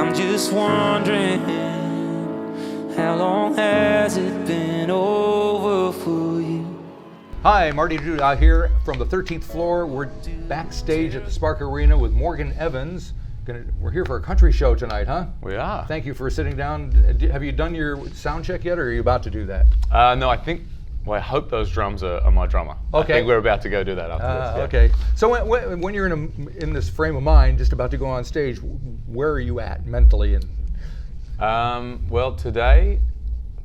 I'm just wondering, how long has it been over for you? Hi, Marty Duda here from the 13th floor. We're backstage at the Spark Arena with Morgan Evans. We're here for a country show tonight, huh? We are. Thank you for sitting down. Have you done your sound check yet, or are you about to do that? No, I hope those drums are my drummer. Okay. I think we're about to go do that after this. Yeah. Okay. So when you're in this frame of mind, just about to go on stage, where are you at mentally? Well, today,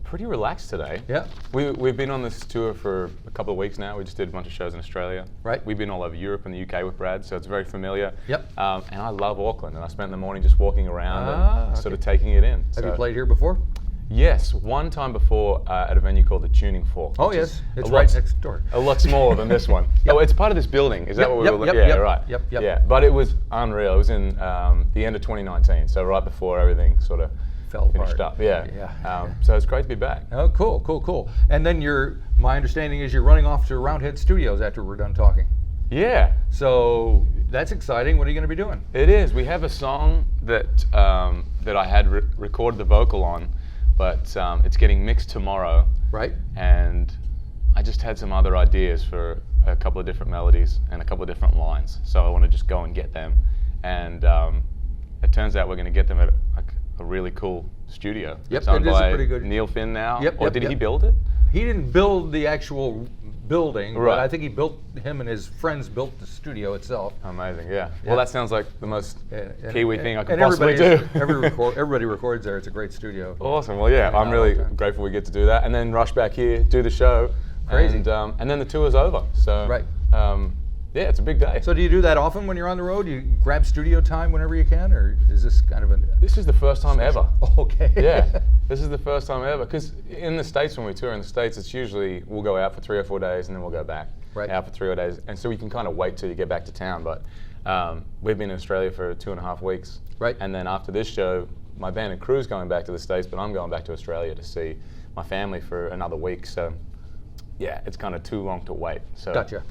pretty relaxed today. Yeah. We've been on this tour for a couple of weeks now. We just did a bunch of shows in Australia. Right. We've been all over Europe and the UK with Brad, so it's very familiar. Yep. And I love Auckland, and I spent the morning just walking around and sort of taking it in. Have you played here before? Yes, one time before at a venue called the Tuning Fork. Oh yes, it's right next door. A lot smaller than this one. Yep. Oh, it's part of this building. Is that what we were looking at? Yeah, right. Yep. Yeah, but it was unreal. It was in the end of 2019, so right before everything sort of finished apart. up. Yeah. So it's great to be back. Oh, cool. And then my understanding is you're running off to Roundhead Studios after we're done talking. Yeah. So that's exciting. What are you going to be doing? It is. We have a song that that I had recorded the vocal on, but it's getting mixed tomorrow. Right. And I just had some other ideas for a couple of different melodies and a couple of different lines. So I want to just go and get them. And it turns out we're going to get them at a really cool studio. Yep, it's owned it is a by pretty good Neil Finn now. Yep, or yep, did yep. he build it? He didn't build the actual building, Right. but I think him and his friends built the studio itself. Amazing, yeah. Well, that sounds like the most And Kiwi thing I could and possibly do. Everybody records there. It's a great studio. Awesome. Well, yeah, I'm really grateful we get to do that, and then rush back here, do the show, Crazy. and then the tour's over. So Right. Yeah, it's a big day. So do you do that often when you're on the road? Do you grab studio time whenever you can, or is this kind of This is the first time ever. Okay. Yeah, this is the first time ever. Because in the States, when we tour in the States, it's usually we'll go out for 3 or 4 days and then we'll go back. Right. Out for 3 or 4 days, and so we can kind of wait till you get back to town. But we've been in Australia for 2.5 weeks. Right. And then after this show, my band and crew's going back to the States, but I'm going back to Australia to see my family for another week. So yeah, it's kind of too long to wait. So Gotcha.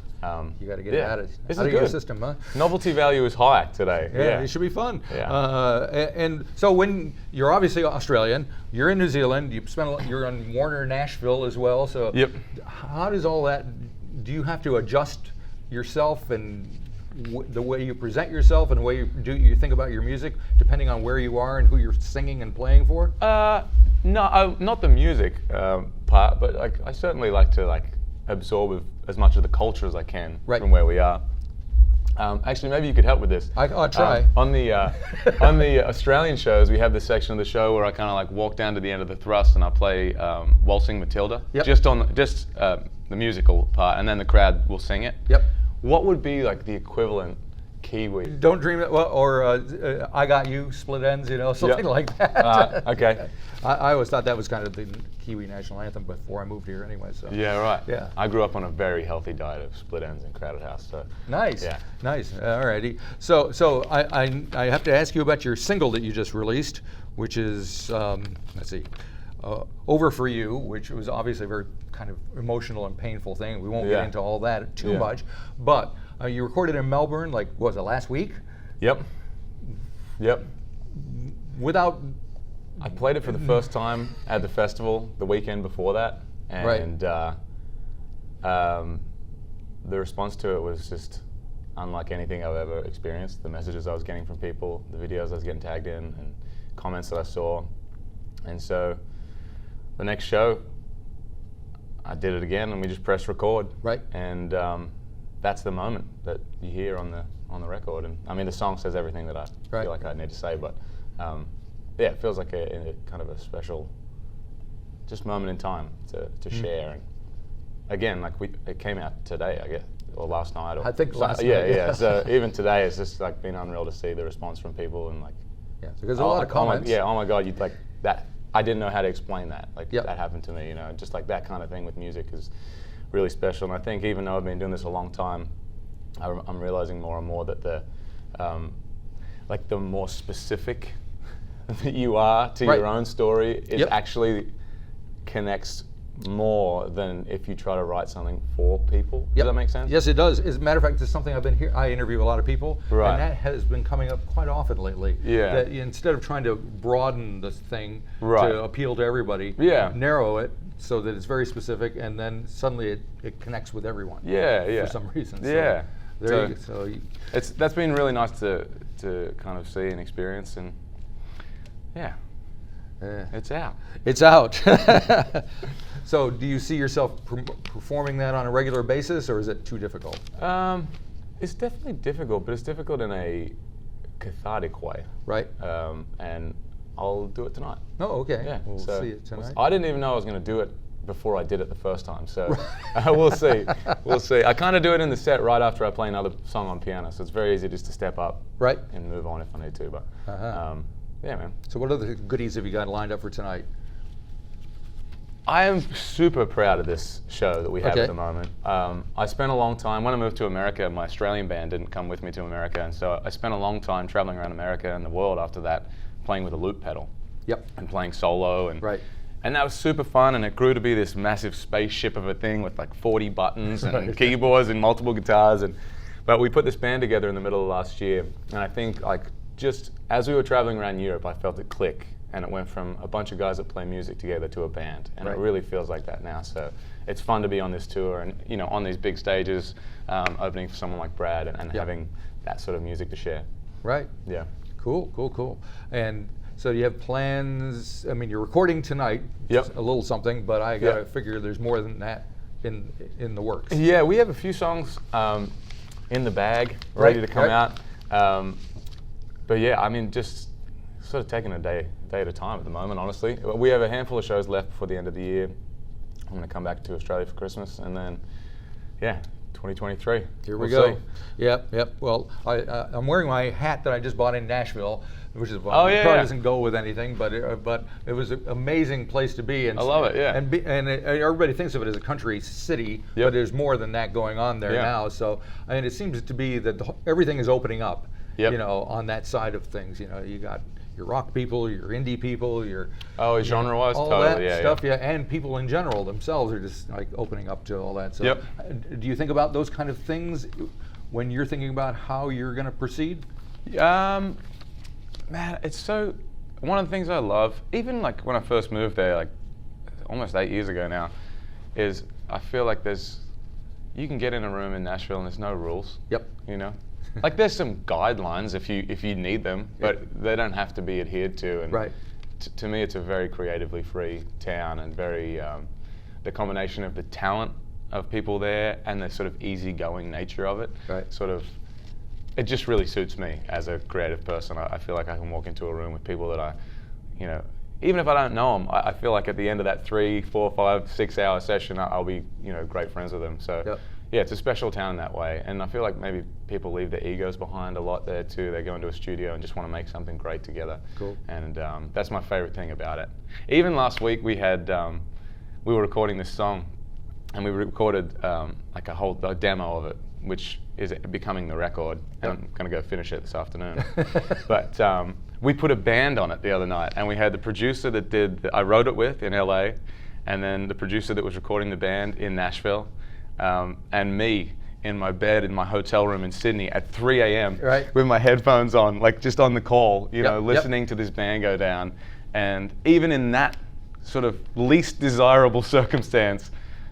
You got to get it out of good. your system, huh? Novelty value is high today. Yeah, it should be fun. Yeah. And so when you're obviously Australian, you're in New Zealand. You're on Warner Nashville as well. So Yep. How does all that? Do you have to adjust yourself and the way you present yourself and the way you think about your music, depending on where you are and who you're singing and playing for? No, not the music part, but I certainly like to absorb as much of the culture as I can from where we are. Actually, maybe you could help with this. I'll try. On the Australian shows, we have this section of the show where I kind of walk down to the end of the thrust and I play Waltzing Matilda, just the musical part, and then the crowd will sing it. Yep. What would be the equivalent Kiwi? Don't Dream It, or I Got You, Split Ends, something like that. Okay. I always thought that was kind of the Kiwi national anthem before I moved here anyway. So. Yeah, right. Yeah. I grew up on a very healthy diet of Split Ends and Crowded House. So. Nice. Yeah. Nice. Alrighty. So I have to ask you about your single that you just released, which is let's see, Over For You, which was obviously a very kind of emotional and painful thing. We won't get into all that too much, but you recorded in Melbourne, what was it, last week? Yep. Without. I played it for the first time at the festival the weekend before that, and the response to it was just unlike anything I've ever experienced. The messages I was getting from people, the videos I was getting tagged in, and comments that I saw. And so the next show, I did it again, and we just pressed record. Right. And that's the moment that you hear on the record. And I mean, the song says everything that I feel like I need to say, but yeah, it feels like a kind of a special just moment in time to share. And again, it came out today, I guess, or last night. Or I think last night. Yeah. Yeah. So even today, it's just been unreal to see the response from people and Yeah, because a lot of comments. Oh my God, you'd that. I didn't know how to explain that. Yep. That happened to me, just that kind of thing with music is really special. And I think even though I've been doing this a long time, I'm realizing more and more that the more specific that you are to your own story, it actually connects more than if you try to write something for people. Does that make sense? Yes, it does. As a matter of fact, it's something I interview a lot of people, Right. and that has been coming up quite often lately. Yeah. That instead of trying to broaden the thing Right. to appeal to everybody, Yeah. narrow it so that it's very specific, and then suddenly it connects with everyone. Yeah. For some reason. Yeah. So That's been really nice to kind of see and experience, and it's out. It's out. So, do you see yourself performing that on a regular basis, or is it too difficult? It's definitely difficult, but it's difficult in a cathartic way. Right. And I'll do it tonight. Oh, okay. Yeah. We'll so see it tonight. I didn't even know I was going to do it before I did it the first time. So we'll see. We'll see. I kind of do it in the set right after I play another song on piano, so it's very easy just to step up and move on if I need to. But yeah, man. So what other goodies have you got lined up for tonight? I am super proud of this show that we have at the moment. I spent a long time, when I moved to America, my Australian band didn't come with me to America, and so I spent a long time traveling around America and the world after that, playing with a loop pedal. Yep. And playing solo. And Right. And that was super fun, and it grew to be this massive spaceship of a thing with like 40 buttons and keyboards and multiple guitars. But we put this band together in the middle of last year, and I think like just as we were traveling around Europe, I felt it click, and it went from a bunch of guys that play music together to a band, and it really feels like that now. So it's fun to be on this tour and on these big stages, opening for someone like Brad and having that sort of music to share. Right. Yeah. Cool. And so do you have plans? I mean, you're recording tonight. Yep. A little something, but I gotta figure there's more than that in the works. Yeah, we have a few songs in the bag, ready to come out. But yeah, I mean, just sort of taking a day at a time at the moment, honestly. We have a handful of shows left before the end of the year. I'm going to come back to Australia for Christmas, and then, 2023. Here we go. Yep. Well, I'm wearing my hat that I just bought in Nashville, which is probably doesn't go with anything, but it was an amazing place to be. And I love it. Yeah. And everybody thinks of it as a country city, but there's more than that going on there now. So I mean, it seems to be that everything is opening up. On that side of things. You got your rock people, your indie people, your genre-wise, all totally, that stuff, and people in general themselves are just like opening up to all that. So, do you think about those kind of things when you're thinking about how you're going to proceed? Man, it's so. One of the things I love, even like when I first moved there, like almost 8 years ago now, is I feel like you can get in a room in Nashville and there's no rules. Yep. Like there's some guidelines if you need them, but they don't have to be adhered to. And to me, it's a very creatively free town, and very the combination of the talent of people there and the sort of easygoing nature of it. It just really suits me as a creative person. I feel like I can walk into a room with people that even if I don't know them, I feel like at the end of that 3, 4, 5, 6 hour session, I'll be great friends with them. So. Yeah, it's a special town that way, and I feel like maybe people leave their egos behind a lot there too. They go into a studio and just want to make something great together. Cool. And that's my favorite thing about it. Even last week we were recording this song, and we recorded like a demo of it, which is becoming the record. And I'm going to go finish it this afternoon. But we put a band on it the other night, and we had the producer that I wrote it with in LA, and then the producer that was recording the band in Nashville. And me in my bed in my hotel room in Sydney at 3 a.m. With my headphones on, like just on the call, listening to this band go down. And even in that sort of least desirable circumstance,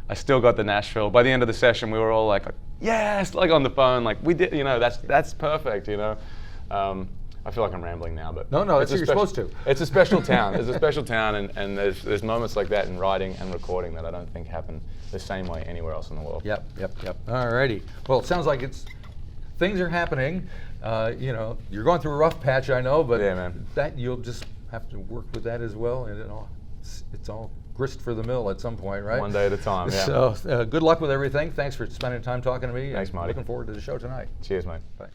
I still got the Nashville. By the end of the session, we were all like yes, like on the phone, like we did, that's perfect, I feel like I'm rambling now, but no, that's what you're supposed to. It's a special town. It's a special town, and there's moments like that in writing and recording that I don't think happen the same way anywhere else in the world. Yep. All righty. Well, it sounds like things are happening. You're going through a rough patch, I know, but that you'll just have to work with that as well, and it's all grist for the mill at some point, right? One day at a time. Yeah. So good luck with everything. Thanks for spending time talking to me. Thanks, Marty. Looking forward to the show tonight. Cheers, mate. Bye.